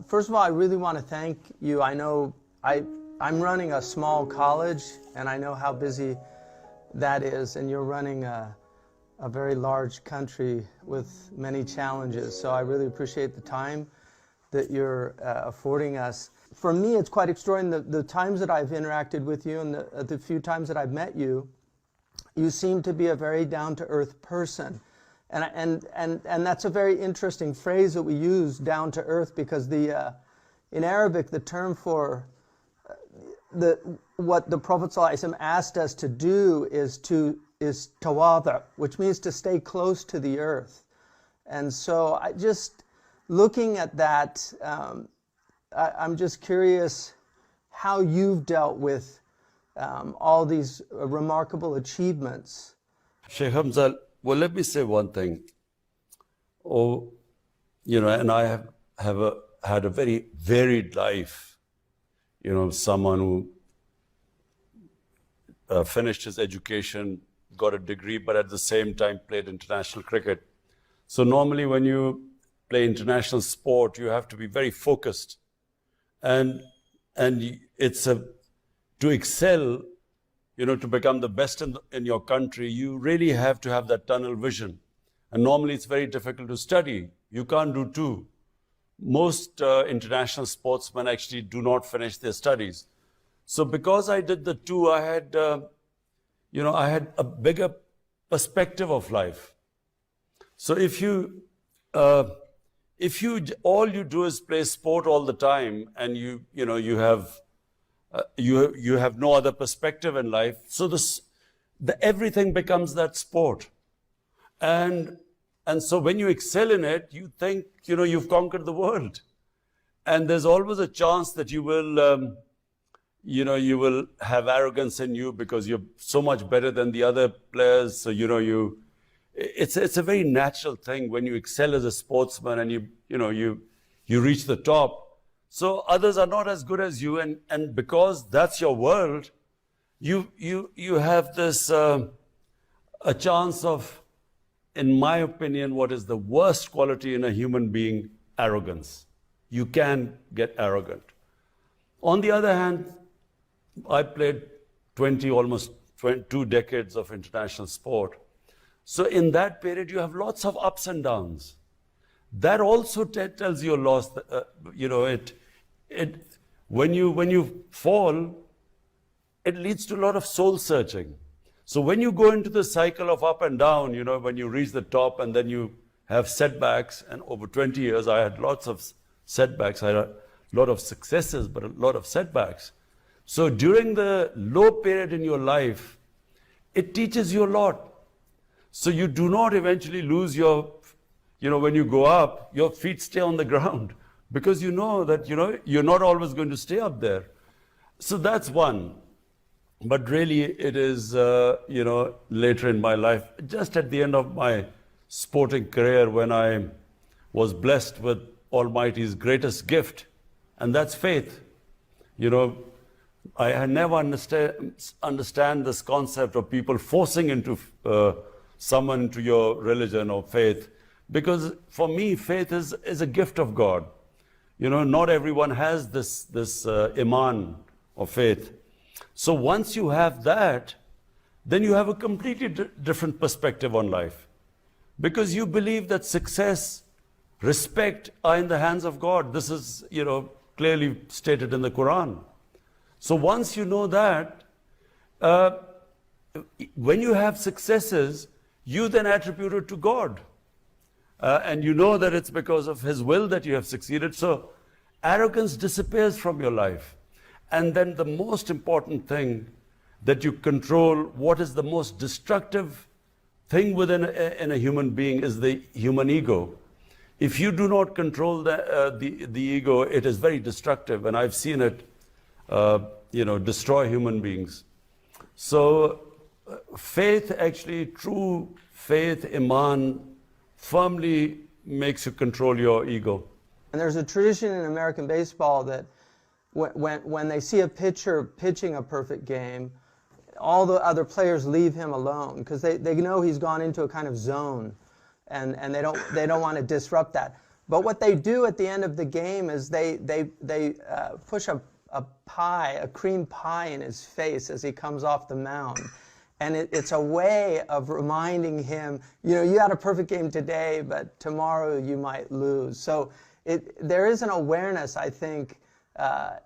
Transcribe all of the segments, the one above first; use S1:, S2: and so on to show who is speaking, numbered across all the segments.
S1: First of all, I really want to thank you. I know I'm running a small college, and I know how busy that is, and you're running a very large country with many challenges. So I really appreciate the time that you're affording us. For me, it's quite extraordinary. The times that I've interacted with you and the few times that I've met you, you seem to be a very down-to-earth person. And that's a very interesting phrase that we use, down-to-earth, because in Arabic, the term for what the Prophet ﷺ asked us to do is tawada, which means to stay close to the earth. And so looking at that, I'm just curious how you've dealt with all these remarkable achievements.
S2: Shaykh Hamza, well, let me say one thing. And I have had a very varied life. Someone who finished his education, got a degree, but at the same time played international cricket. So normally when you play international sport, you have to be very focused. And it's to excel, to become the best in your country, you really have to have that tunnel vision. And normally it's very difficult to study. You can't do two. Most international sportsmen actually do not finish their studies. So because I did the two, I had a bigger perspective of life. So if all you do is play sport all the time, and you have no other perspective in life, so everything becomes that sport. And so when you excel in it, you think, you've conquered the world. And there's always a chance that you will have arrogance in you because you're so much better than the other players. So, it's a very natural thing when you excel as a sportsman and you reach the top. So others are not as good as you. And because that's your world, you have this, a chance of, in my opinion, what is the worst quality in a human being? Arrogance. You can get arrogant. On the other hand, I played almost 22 decades of international sport. So in that period, you have lots of ups and downs. That also tells you a loss. When you fall, it leads to a lot of soul searching. So when you go into the cycle of up and down, when you reach the top and then you have setbacks, and over 20 years I had lots of setbacks. I had a lot of successes, but a lot of setbacks. So during the low period in your life, it teaches you a lot. So you do not eventually lose when you go up, your feet stay on the ground, because you know that, you're not always going to stay up there. So that's one. But really, it is, later in my life, just at the end of my sporting career, when I was blessed with Almighty's greatest gift, and that's faith. I never understand this concept of people forcing someone into your religion or faith, because for me, faith is a gift of God. Not everyone has this iman of faith. So once you have that, then you have a completely different perspective on life. Because you believe that success, respect are in the hands of God. This is, clearly stated in the Quran. So once you know that, when you have successes, you then attribute it to God. And you know that it's because of His will that you have succeeded. So arrogance disappears from your life. And then the most important thing, that you control what is the most destructive thing in a human being, is the human ego. If you do not control the ego, it is very destructive. And I've seen it destroy human beings. So faith, actually, true faith, iman, firmly makes you control your ego.
S1: And there's a tradition in American baseball that when they see a pitcher pitching a perfect game, all the other players leave him alone because they know he's gone into a kind of zone, and they don't want to disrupt that. But what they do at the end of the game is they push a pie, a cream pie in his face as he comes off the mound. And it's a way of reminding him, you know, you had a perfect game today, but tomorrow you might lose. So there is an awareness, I think,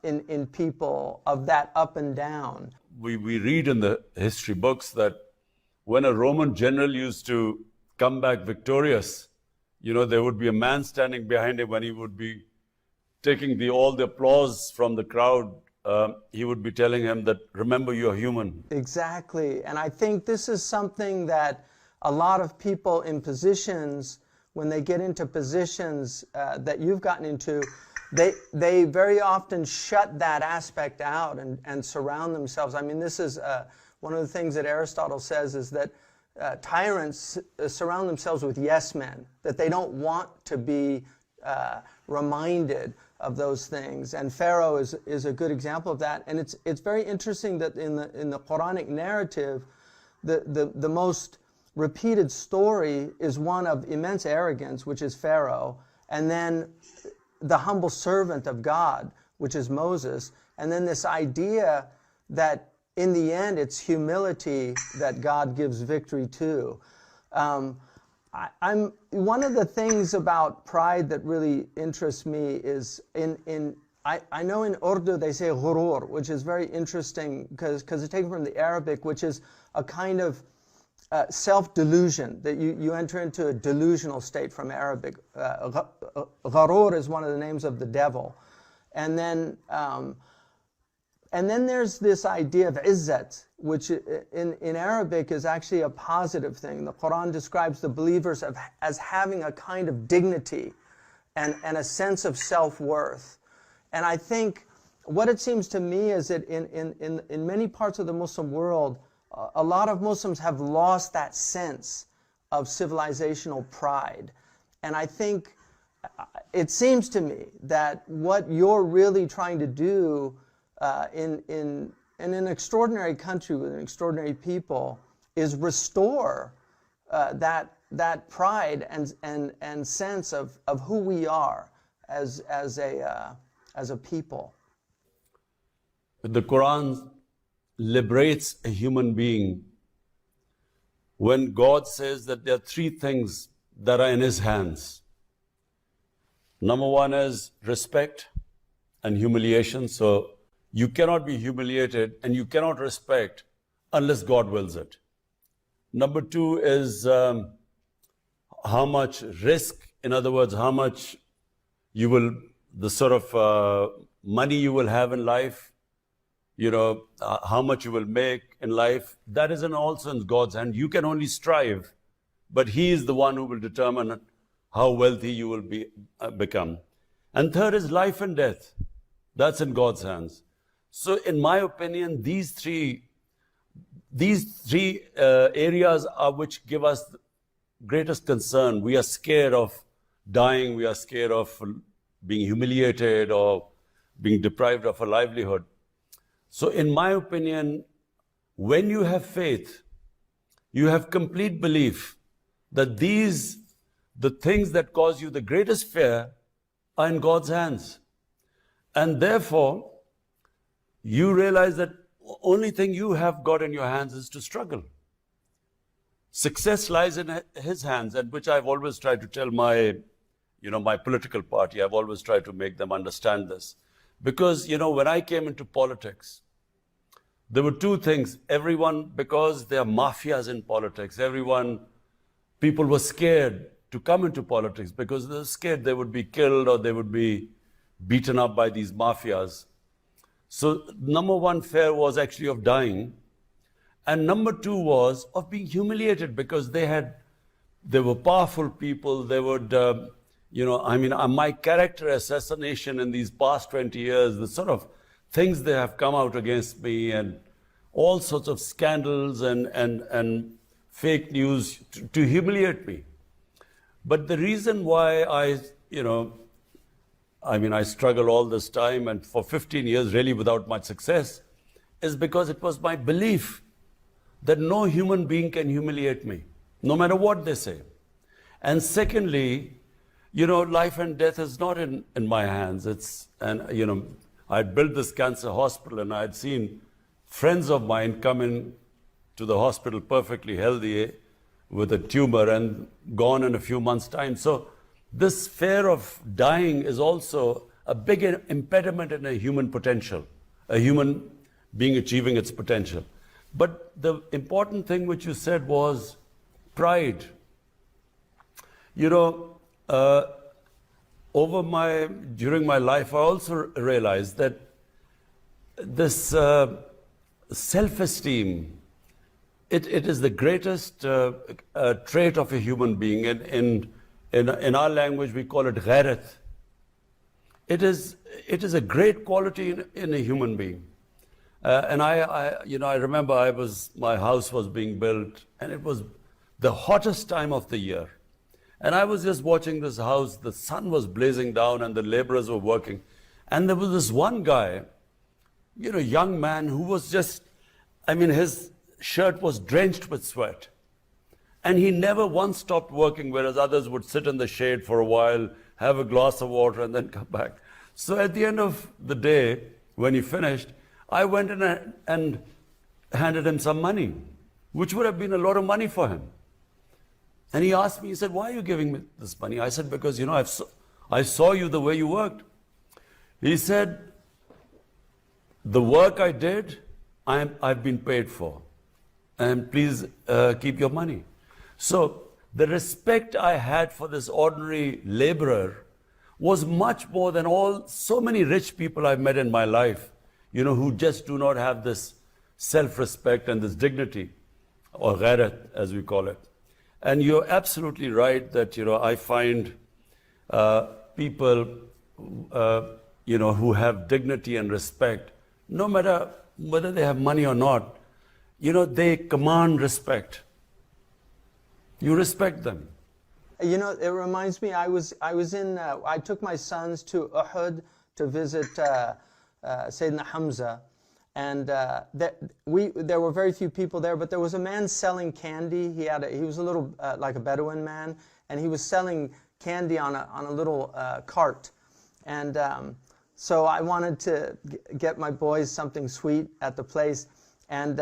S1: in people of that up and down.
S2: We read in the history books that when a Roman general used to come back victorious, you know, there would be a man standing behind him when he would be taking all the applause from the crowd. He would be telling him that, remember, you're human.
S1: Exactly. And I think this is something that a lot of people in positions, when they get into positions that you've gotten into, they very often shut that aspect out and surround themselves. I mean, this is one of the things that Aristotle says is that tyrants surround themselves with yes men, that they don't want to be reminded of those things. And Pharaoh is a good example of that. And it's very interesting that in the Quranic narrative, the most repeated story is one of immense arrogance, which is Pharaoh, and then the humble servant of God, which is Moses, and then this idea that in the end it's humility that God gives victory to. I'm one of the things about pride that really interests me is I know in Urdu they say ghurur, which is very interesting because it's taken from the Arabic, which is a kind of self-delusion, that you enter into a delusional state from Arabic. Ghurur is one of the names of the devil. And then there's this idea of izzat, which in Arabic is actually a positive thing. The Quran describes the believers as having a kind of dignity and a sense of self-worth. And I think what it seems to me is that in many parts of the Muslim world, a lot of Muslims have lost that sense of civilizational pride. And I think it seems to me that what you're really trying to do in an extraordinary country with an extraordinary people is restore that pride and sense of who we are as a people.
S2: The Quran liberates a human being when God says that there are three things that are in His hands. Number one is respect and humiliation. So you cannot be humiliated and you cannot respect unless God wills it. Number two is how much risk, in other words, how much you will, the sort of money you will have in life, you know, how much you will make in life, that is also in God's hand. You can only strive, but He is the one who will determine how wealthy you will become. And third is life and death. That's in God's hands. So in my opinion, these three areas are which give us greatest concern. We are scared of dying. We are scared of being humiliated or being deprived of a livelihood. So in my opinion, when you have faith, you have complete belief that the things that cause you the greatest fear are in God's hands. And therefore, you realize that only thing you have got in your hands is to struggle. Success lies in His hands, and which I've always tried to tell my political party. I've always tried to make them understand this. Because, when I came into politics, there were two things. Everyone, because there are mafias in politics, people were scared to come into politics because they were scared they would be killed or they would be beaten up by these mafias. So number one fear was actually of dying. And number two was of being humiliated because they were powerful people. They would, my character assassination in these past 20 years, the sort of things they have come out against me and all sorts of scandals and fake news to humiliate me. But the reason why I struggle all this time and for 15 years really without much success is because it was my belief that no human being can humiliate me, no matter what they say. And secondly, life and death is not in my hands. I'd built this cancer hospital and I'd seen friends of mine come in to the hospital perfectly healthy with a tumor and gone in a few months' time. So this fear of dying is also a big impediment in a human potential, a human being achieving its potential. But the important thing which you said was pride. During my life, I also realized that this self-esteem, it is the greatest trait of a human being. In our language, we call it ghairat. It is a great quality in a human being. And I remember my house was being built, and it was the hottest time of the year. And I was just watching this house, the sun was blazing down and the laborers were working. And there was this one guy, young man who was his shirt was drenched with sweat. And he never once stopped working, whereas others would sit in the shade for a while, have a glass of water, and then come back. So at the end of the day, when he finished, I went in and handed him some money, which would have been a lot of money for him. And he asked me, he said, "Why are you giving me this money?" I said, "Because, I saw you the way you worked." He said, "The work I did, I've been paid for. And please keep your money." So the respect I had for this ordinary laborer was much more than so many rich people I've met in my life, who just do not have this self-respect and this dignity, or ghairat, as we call it. And you're absolutely right that, I find people, who have dignity and respect, no matter whether they have money or not, they command respect. You respect them.
S1: It reminds me, I took my sons to Uhud to visit Shaykh Hamza. And there were very few people there, but there was a man selling candy. He was a little like a Bedouin man, and he was selling candy on a little cart. And so I wanted to get my boys something sweet at the place, and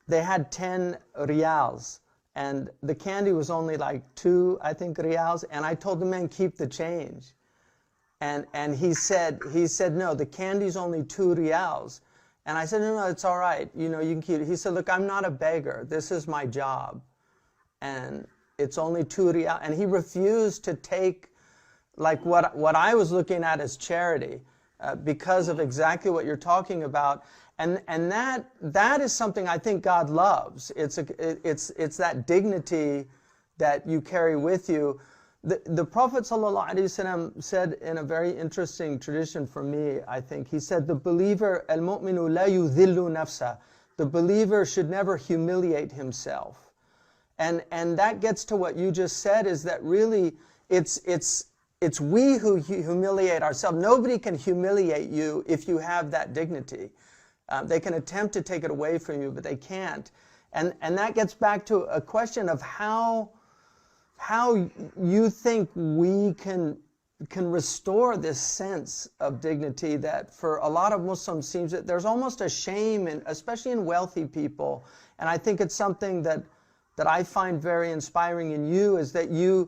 S1: they had 10 riyals, and the candy was only like 2, I think, riyals. And I told the man, "Keep the change." And he said, "No, the candy's only 2 riyals." And I said, no, it's all right. You can keep it. He said, "Look, I'm not a beggar. This is my job. And it's only 2 riyal." And he refused to take like what I was looking at as charity because of exactly what you're talking about. And that is something I think God loves. It's that dignity that you carry with you. The Prophet ﷺ said in a very interesting tradition for me, I think, he said, the believer, al-mu'minu la yudhillu nafsa, the believer should never humiliate himself. And that gets to what you just said, is that really it's we who humiliate ourselves. Nobody can humiliate you if you have that dignity. They can attempt to take it away from you, but they can't. And that gets back to a question of how you think we can restore this sense of dignity that for a lot of Muslims seems that there's almost a shame, especially in wealthy people. And I think it's something that I find very inspiring in you, is that you're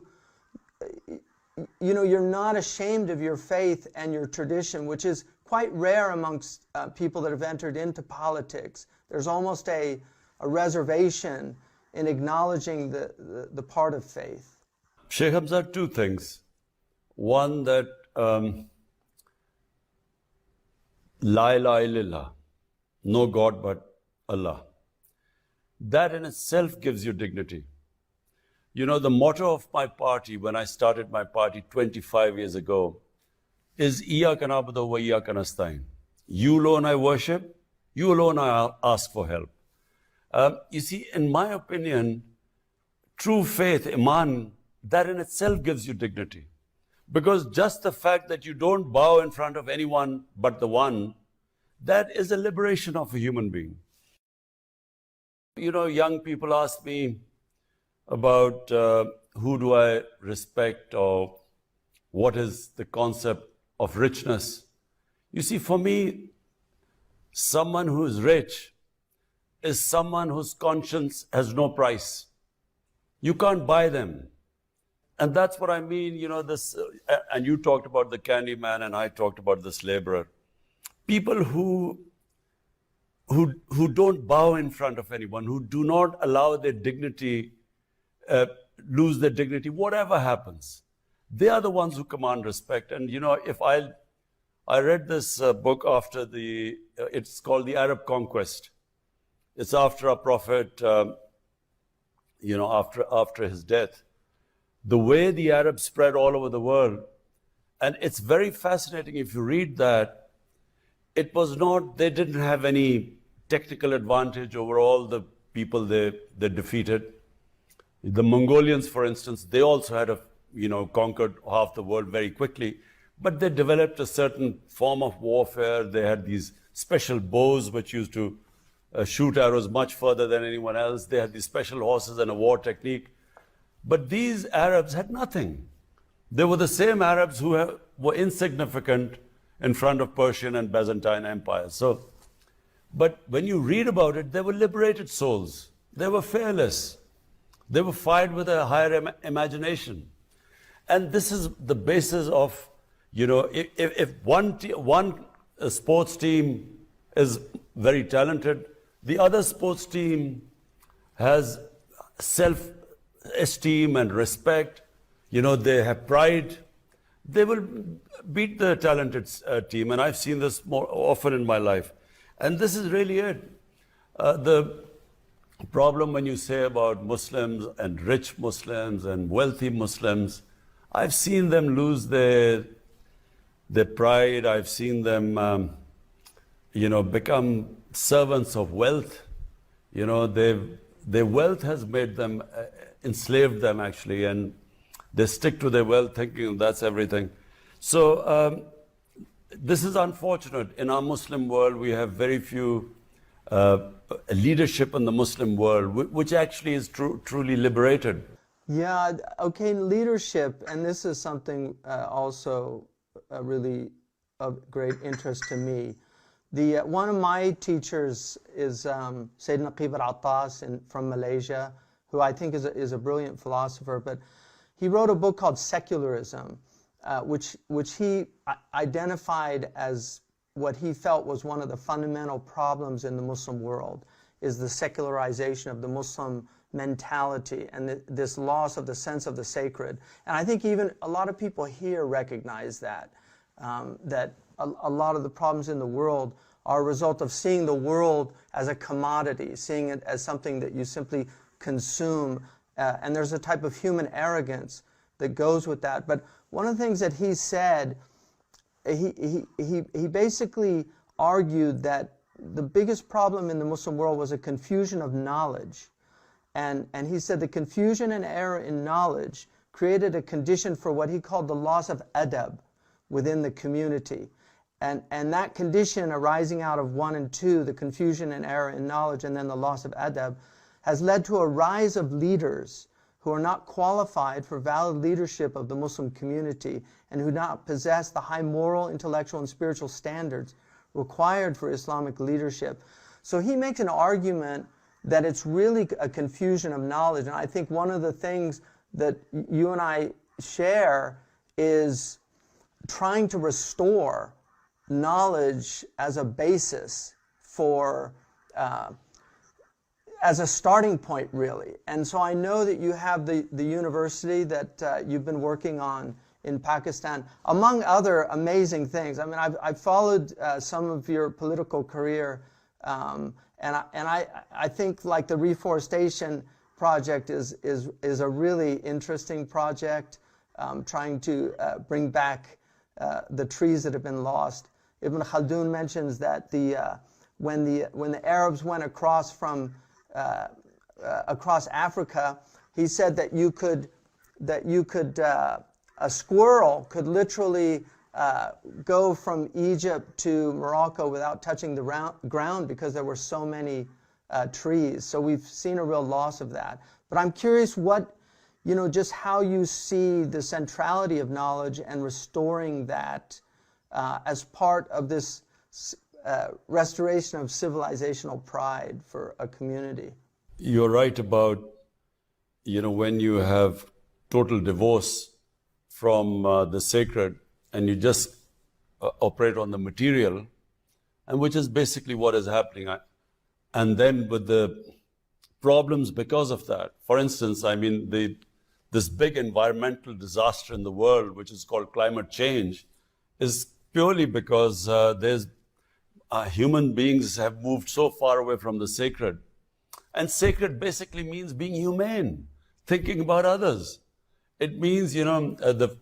S1: not ashamed of your faith and your tradition, which is quite rare amongst people that have entered into politics. There's almost a reservation in acknowledging the part of faith.
S2: Shaykh Hamza, 2 things. One, that La ilaha illallah, no God but Allah. That in itself gives you dignity. The motto of my party, when I started my party 25 years ago, is Iyaka na'budu wa iyaka nasta'in. You alone I worship, you alone I ask for help. You see, in my opinion, true faith, Iman, that in itself gives you dignity. Because just the fact that you don't bow in front of anyone but the one, that is a liberation of a human being. Young people ask me about who do I respect or what is the concept of richness. You see, for me, someone who is rich is someone whose conscience has no price. You can't buy them. And that's what I mean, you know, this, and you talked about the candy man and I talked about this laborer. People who don't bow in front of anyone, who do not allow their dignity, lose their dignity, whatever happens. They are the ones who command respect. And, you know, if I read this book after it's called The Arab Conquest. It's after our Prophet, you know, after his death. The way the Arabs spread all over the world. And it's very fascinating if you read that. It was not, they didn't have any technical advantage over all the people they defeated. The Mongolians, for instance, they also had conquered half the world very quickly. But they developed a certain form of warfare. They had these special bows which used to shoot arrows much further than anyone else. They had these special horses and a war technique. But these Arabs had nothing. They were the same Arabs who were insignificant in front of Persian and Byzantine empires. But when you read about it, they were liberated souls. They were fearless. They were fired with a higher imagination. And this is the basis of, you know, if one sports team is very talented, the other sports team has self-esteem and respect, you know, they have pride, they will beat the talented team. And I've seen this more often in my life. And this is really it. The problem when you say about Muslims and rich Muslims and wealthy Muslims, I've seen them lose their pride. I've seen them, become servants of wealth. You know, their wealth has made them, enslaved them actually, and they stick to their wealth thinking that's everything. So this is unfortunate. In our Muslim world, we have very few leadership in the Muslim world, which actually is truly liberated.
S1: Yeah, okay, leadership, and this is something also really of great interest to me. One of my teachers is Sayyidina Qibr Attas from Malaysia, who I think is a brilliant philosopher, but he wrote a book called Secularism, which he identified as what he felt was one of the fundamental problems in the Muslim world, is the secularization of the Muslim mentality and this loss of the sense of the sacred. And I think even a lot of people here recognize that, that a lot of the problems in the world are a result of seeing the world as a commodity, seeing it as something that you simply consume, and there's a type of human arrogance that goes with that. But one of the things that he said, he basically argued that the biggest problem in the Muslim world was a confusion of knowledge. And he said the confusion and error in knowledge created a condition for what he called the loss of adab within the community. And that condition arising out of 1 and 2, the confusion and error in knowledge and then the loss of adab, has led to a rise of leaders who are not qualified for valid leadership of the Muslim community and who do not possess the high moral, intellectual, and spiritual standards required for Islamic leadership. So he makes an argument that it's really a confusion of knowledge. And I think one of the things that you and I share is trying to restore knowledge as a basis for, as a starting point, really. And so I know that you have the university that you've been working on in Pakistan, among other amazing things. I mean, I've followed some of your political career, and I think like the reforestation project is a really interesting project, trying to bring back the trees that have been lost. Ibn Khaldun mentions that when the Arabs went across from across Africa, he said that a squirrel could literally go from Egypt to Morocco without touching the ground because there were so many trees. So we've seen a real loss of that. But I'm curious what just how you see the centrality of knowledge and restoring that as part of this restoration of civilizational pride for a community.
S2: You're right about, when you have total divorce from the sacred and you just operate on the material, and which is basically what is happening. And then with the problems because of that, for instance, this big environmental disaster in the world, which is called climate change, is purely because human beings have moved so far away from the sacred. And sacred basically means being humane, thinking about others. It means, the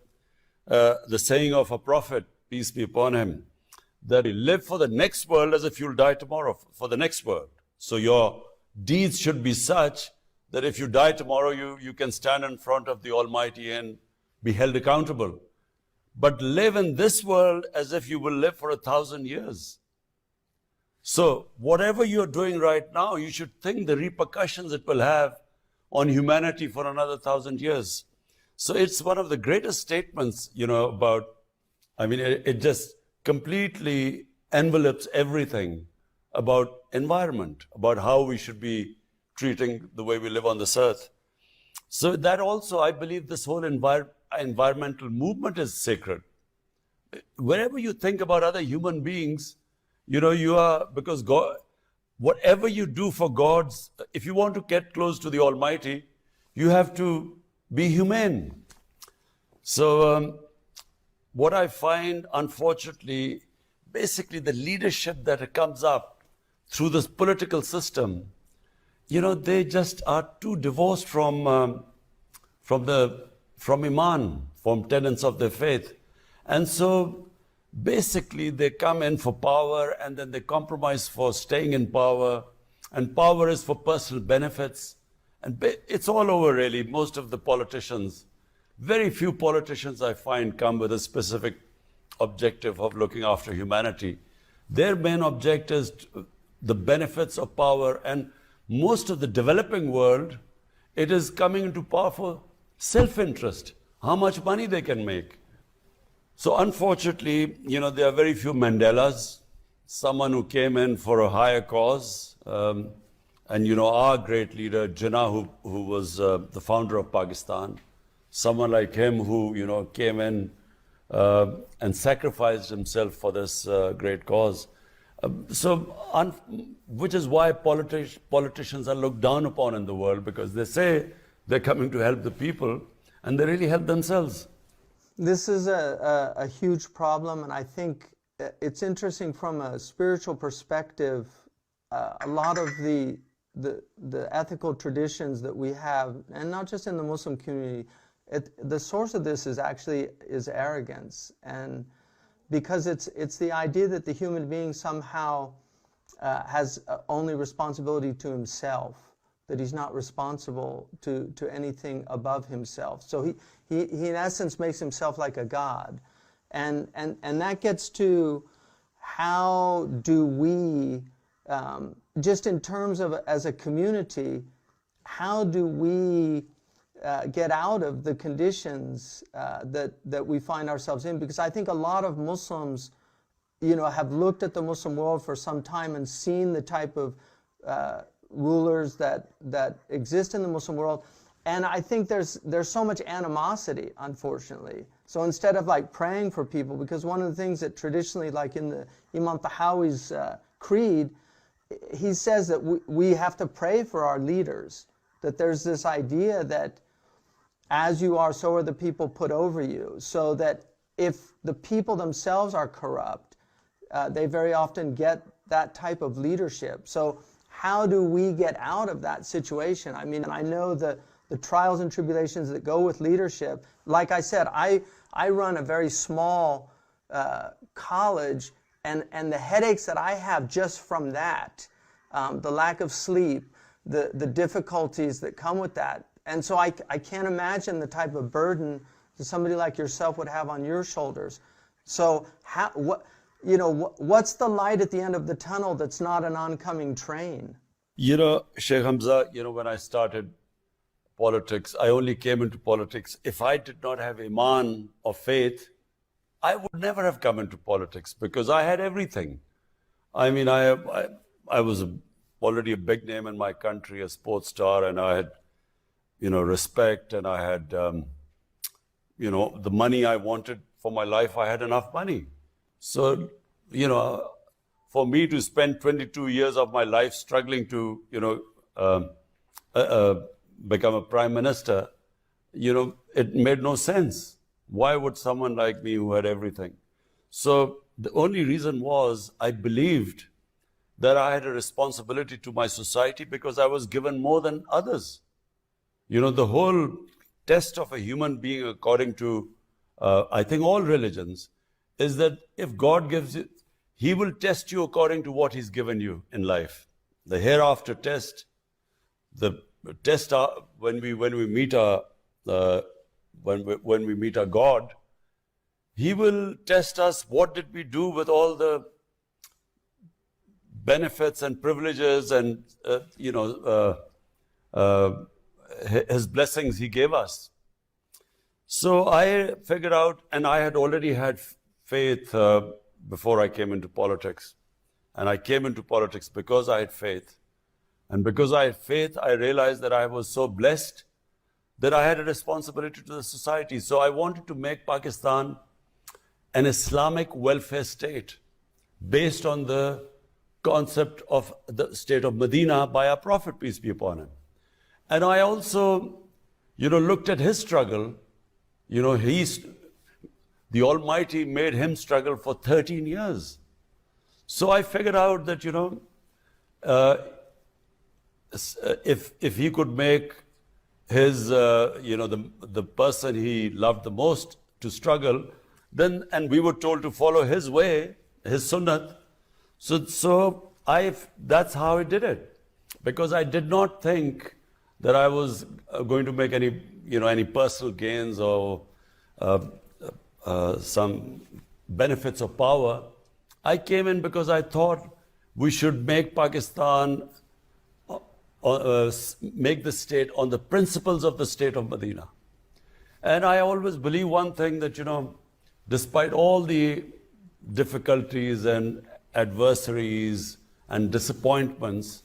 S2: saying of a prophet, peace be upon him, that you live for the next world as if you'll die tomorrow, for the next world. So your deeds should be such that if you die tomorrow, you can stand in front of the Almighty and be held accountable. But live in this world as if you will live for 1,000 years. So whatever you're doing right now, you should think the repercussions it will have on humanity for another 1,000 years. So it's one of the greatest statements, about, it just completely envelopes everything about environment, about how we should be treating the way we live on this earth. So that also, I believe this whole environmental movement is sacred. Wherever you think about other human beings, you are, because God, whatever you do for God's, if you want to get close to the Almighty, you have to be humane. So what I find, unfortunately, basically the leadership that comes up through this political system, they just are too divorced from Iman, from tenets of their faith. And so basically they come in for power and then they compromise for staying in power. And power is for personal benefits. And it's all over really. Most of the politicians, very few politicians I find come with a specific objective of looking after humanity. Their main objective is the benefits of power, and most of the developing world, it is coming into power for self-interest, how much money they can make. So unfortunately, there are very few Mandelas, someone who came in for a higher cause. And our great leader, Jinnah, who was the founder of Pakistan, someone like him who, came in and sacrificed himself for this great cause. Which is why politicians are looked down upon in the world, because they say they're coming to help the people, and they really help themselves.
S1: This is a huge problem, and I think it's interesting from a spiritual perspective. A lot of the ethical traditions that we have, and not just in the Muslim community, the source of this is arrogance, and because it's the idea that the human being somehow has only responsibility to himself, that he's not responsible to anything above himself. So he in essence makes himself like a god, and that gets to how do we just in terms of as a community, how do we get out of the conditions that we find ourselves in? Because I think a lot of Muslims, have looked at the Muslim world for some time and seen the type of rulers that exist in the Muslim world, and I think there's so much animosity, unfortunately. So instead of like praying for people, because one of the things that traditionally, like in the Imam Tahawi's creed, he says that we have to pray for our leaders, that there's this idea that as you are, so are the people put over you, so that if the people themselves are corrupt, they very often get that type of leadership. So how do we get out of that situation? I know the trials and tribulations that go with leadership. Like I said, I run a very small college, and the headaches that I have just from that, the lack of sleep, the difficulties that come with that. And so I can't imagine the type of burden that somebody like yourself would have on your shoulders. So what's the light at the end of the tunnel that's not an oncoming train?
S2: Shaykh Hamza, when I started politics. I only came into politics. If I did not have Iman or faith, I would never have come into politics because I had everything. I mean, I was already a big name in my country, a sports star, and I had, respect, and I had, the money I wanted for my life. I had enough money. So, for me to spend 22 years of my life struggling to, become a prime minister, it made no sense. Why would someone like me who had everything? So the only reason was I believed that I had a responsibility to my society because I was given more than others. The whole test of a human being, according to, I think, all religions, is that if God gives you, He will test you according to what He's given you in life. The hereafter test, the test when we meet our when we meet our God, He will test us. What did we do with all the benefits and privileges and His blessings He gave us? So I figured out, and I had already had faith before I came into politics. And I came into politics because I had faith. And because I had faith, I realized that I was so blessed that I had a responsibility to the society. So I wanted to make Pakistan an Islamic welfare state based on the concept of the state of Medina by our Prophet, peace be upon him. And I also, looked at his struggle. The Almighty made him struggle for 13 years. So I figured out that, if he could make his, the person he loved the most to struggle, then, and we were told to follow his way, his sunnat. So that's how I did it. Because I did not think that I was going to make any personal gains or some benefits of power. I came in because I thought we should make Pakistan, make the state on the principles of the state of Medina. And I always believe one thing, that, despite all the difficulties and adversaries and disappointments,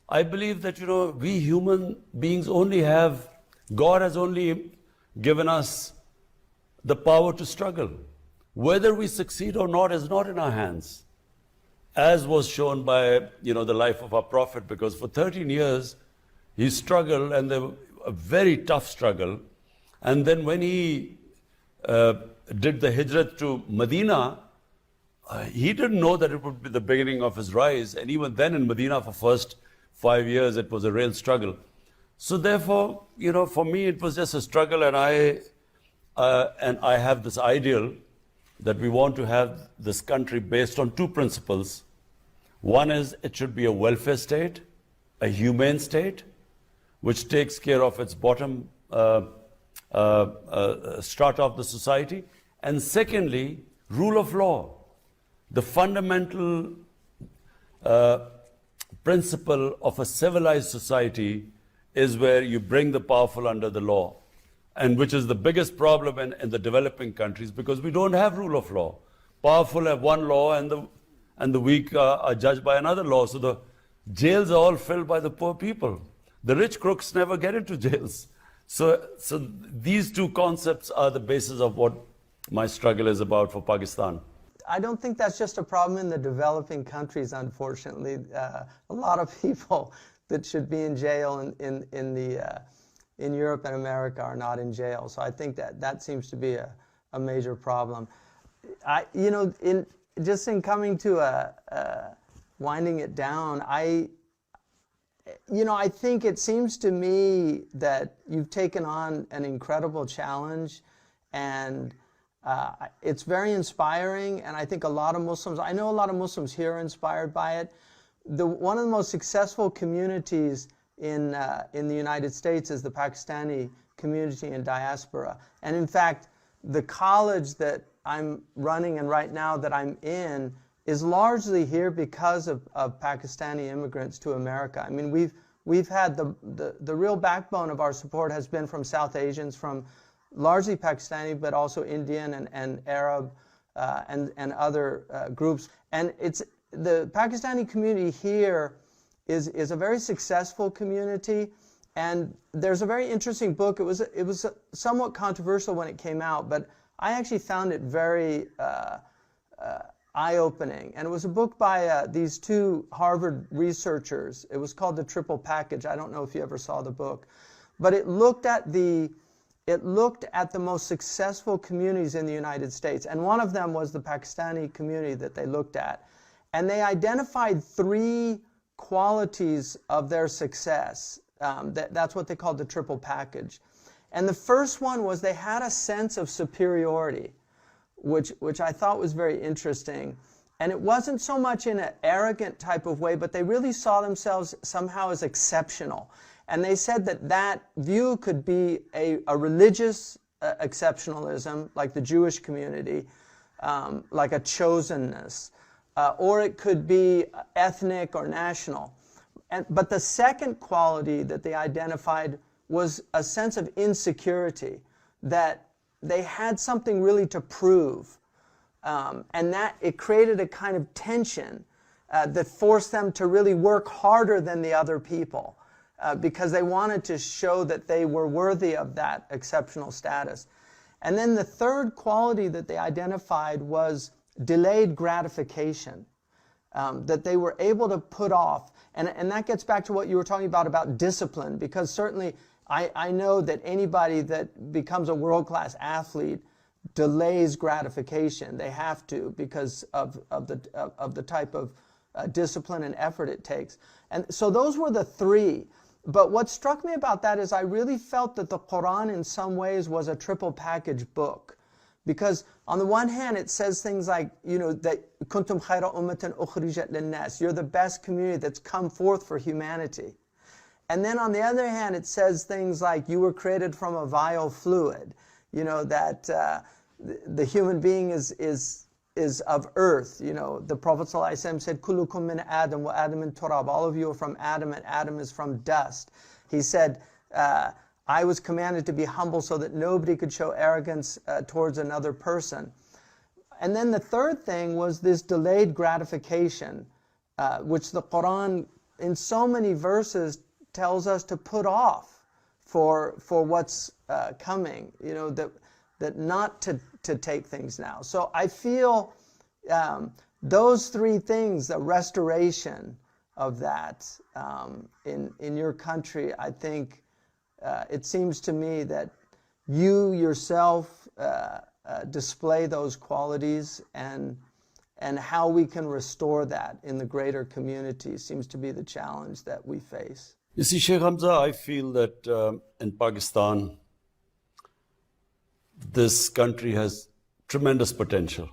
S2: I believe that, we human beings God has only given us the power to struggle. Whether we succeed or not is not in our hands, as was shown by, the life of our Prophet, because for 13 years he struggled, and a very tough struggle. And then when he did the hijrat to Medina, he didn't know that it would be the beginning of his rise. And even then in Medina for first 5 years, it was a real struggle. So therefore, for me, it was just a struggle, and I have this ideal that we want to have this country based on two principles. One is it should be a welfare state, a humane state, which takes care of its bottom strata of the society. And secondly, rule of law. The fundamental principle of a civilized society is where you bring the powerful under the law. And which is the biggest problem in the developing countries, because we don't have rule of law. Powerful have one law, and the weak are judged by another law. So the jails are all filled by the poor people. The rich crooks never get into jails. So these two concepts are the basis of what my struggle is about for Pakistan.
S1: I don't think that's just a problem in the developing countries, unfortunately. A lot of people that should be in jail in Europe and America are not in jail. So I think that seems to be a major problem. In coming to winding it down, I think it seems to me that you've taken on an incredible challenge, and it's very inspiring. And I think a lot of Muslims, I know a lot of Muslims here are inspired by it. One of the most successful communities in the United States is the Pakistani community in diaspora. And in fact, the college that I'm running and right now that I'm in is largely here because of Pakistani immigrants to America. I mean, we've had the real backbone of our support has been from South Asians, from largely Pakistani, but also Indian and Arab and other groups. And the Pakistani community here is a very successful community. And there's a very interesting book. It was somewhat controversial when it came out, but I actually found it very eye-opening. And it was a book by these two Harvard researchers. It was called The Triple Package. I don't know if you ever saw the book, but it looked at the most successful communities in the United States, and one of them was the Pakistani community that they looked at. And they identified 3 qualities of their success. That's what they called the triple package. And the first one was they had a sense of superiority, which I thought was very interesting. And it wasn't so much in an arrogant type of way, but they really saw themselves somehow as exceptional. And they said that view could be a religious exceptionalism, like the Jewish community, like a chosenness, or it could be ethnic or national. But the second quality that they identified was a sense of insecurity, that they had something really to prove, and that it created a kind of tension that forced them to really work harder than the other people, because they wanted to show that they were worthy of that exceptional status. And then the third quality that they identified was delayed gratification, that they were able to put off. And that gets back to what you were talking about discipline, because certainly I know that anybody that becomes a world-class athlete delays gratification. They have to, because of the type of discipline and effort it takes. And so those were the 3. But what struck me about that is I really felt that the Quran in some ways was a triple package book. Because on the one hand, it says things like, that kuntum khayra ummatan ukhrijat linnas, you're the best community that's come forth for humanity. And then on the other hand, it says things like you were created from a vile fluid, that the human being is of earth. The Prophet ﷺ said, kullukum min Adam wa Adam min turab, all of you are from Adam and Adam is from dust. He said, I was commanded to be humble so that nobody could show arrogance towards another person. And then the third thing was this delayed gratification, which the Quran in so many verses tells us to put off for what's coming, that not to take things now. So I feel those 3 things, the restoration of that in your country, I think, it seems to me that you yourself display those qualities, and how we can restore that in the greater community seems to be the challenge that we face.
S2: You see, Shaykh Hamza, I feel that in Pakistan, this country has tremendous potential.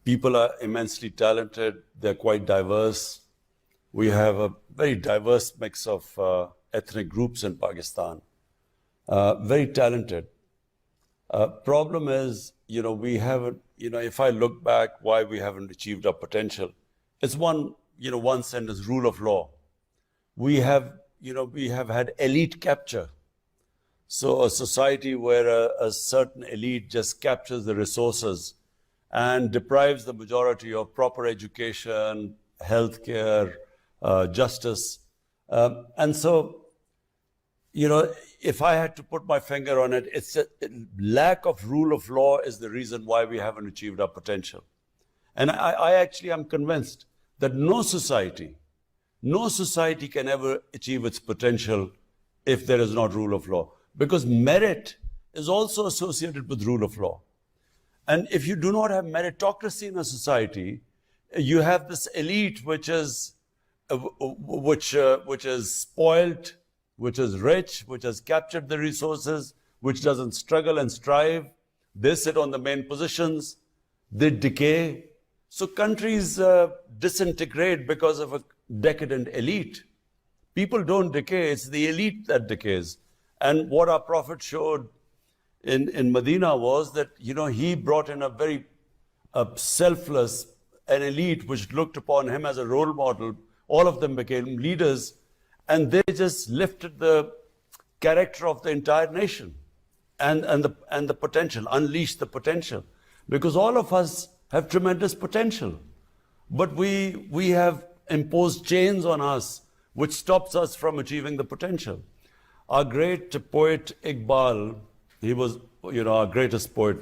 S2: People are immensely talented, they're quite diverse. We have a very diverse mix of ethnic groups in Pakistan, very talented. Problem is, we haven't, if I look back why we haven't achieved our potential, it's one sentence, rule of law. We have had elite capture. So a society where a certain elite just captures the resources and deprives the majority of proper education, healthcare, justice. And so, if I had to put my finger on it, it's a lack of rule of law is the reason why we haven't achieved our potential. And I actually am convinced that no society can ever achieve its potential if there is not rule of law. Because merit is also associated with rule of law. And if you do not have meritocracy in a society, you have this elite which is spoiled, which is rich, which has captured the resources, which doesn't struggle and strive. They sit on the main positions, they decay. So countries disintegrate because of a decadent elite. People don't decay, it's the elite that decays. And what our Prophet showed in Medina was that, he brought in a very an elite which looked upon him as a role model. All of them became leaders. And they just lifted the character of the entire nation and the potential, unleashed the potential. Because all of us have tremendous potential. But we have imposed chains on us which stops us from achieving the potential. Our great poet Iqbal, he was, our greatest poet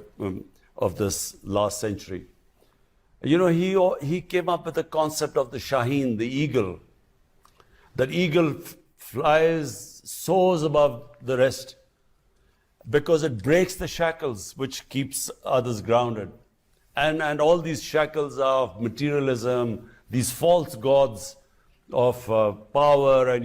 S2: of this last century. He came up with the concept of the Shaheen, the eagle. That eagle flies, soars above the rest because it breaks the shackles which keeps others grounded. And all these shackles of materialism, these false gods of power and